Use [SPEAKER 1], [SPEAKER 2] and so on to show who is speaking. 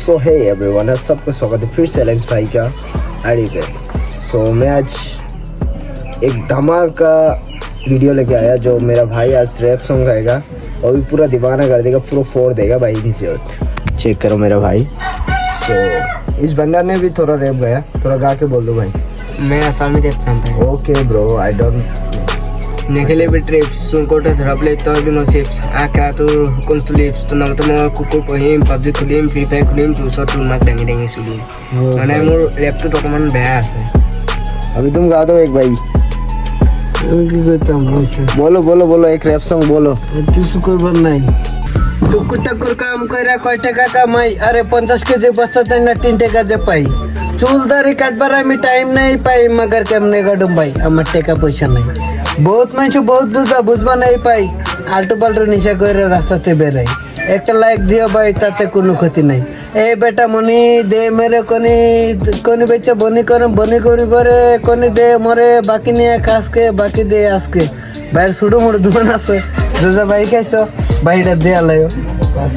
[SPEAKER 1] सो hey everyone, आप सबको स्वागत है फिर से एलेक्स भाई का आईडी पे। सो मैं आज एक धमाका वीडियो लेके आया जो मेरा भाई आज रैप सॉन्ग गाएगा और भी पूरा दीवाना कर देगा, पूरा फोड़ देगा भाई इंजर्ड। चेक करो मेरा भाई। सो इस बंदा ने भी थोड़ा रैप गाया, थोड़ा गा के बोल दो भाई।
[SPEAKER 2] मैं आसामी रैप जानता हूँ।
[SPEAKER 1] ओके ब्रो, आई डोंट
[SPEAKER 2] नेखेले भी ट्रिप्स सुनकोटे धरापले तो भी नो चिप्स आका तो कौन सा लिप्स तो ना तो मैं कुकुर पढ़िम पबजी खुलिम फ्री फायर खुलिम चूसा तो मार डेंगे डेंगे सुलिम मैंने मोर रैप तो डॉक्यूमेंट बेस है।
[SPEAKER 1] अभी तुम गा दो एक भाई। बोलो बोलो बोलो, एक रैप सॉन्ग बोलो।
[SPEAKER 2] किसी कोई बन नहीं टुकुर टकुर काम करा कोई टका कमाई अरे 50 केजी बचत है ना 3 टका जपाई चूल दारी काटबार आम्ही टाइम नहीं पाई मगर केमने गडुम भाई আমার টাকা পয়সা নাই बहुत মানুষ बहुत বুঝা বুঝবা নাই পাই আলটু পাল্টু নিশা করে রাস্তাতে বেরাই একটা লাইক দিও ভাই তাতে কোনো ক্ষতি নাই এই বেটা মনি দে মেরে কোনি বেচা বনি করে কোনি দে মরে বাকি নিয়ে খাসকে বাকি দে আজকে বাইরে সুড়ো মুড়ো দোকান আছে যা ভাই খাইছো ভাইটা দে আলাইও বাস।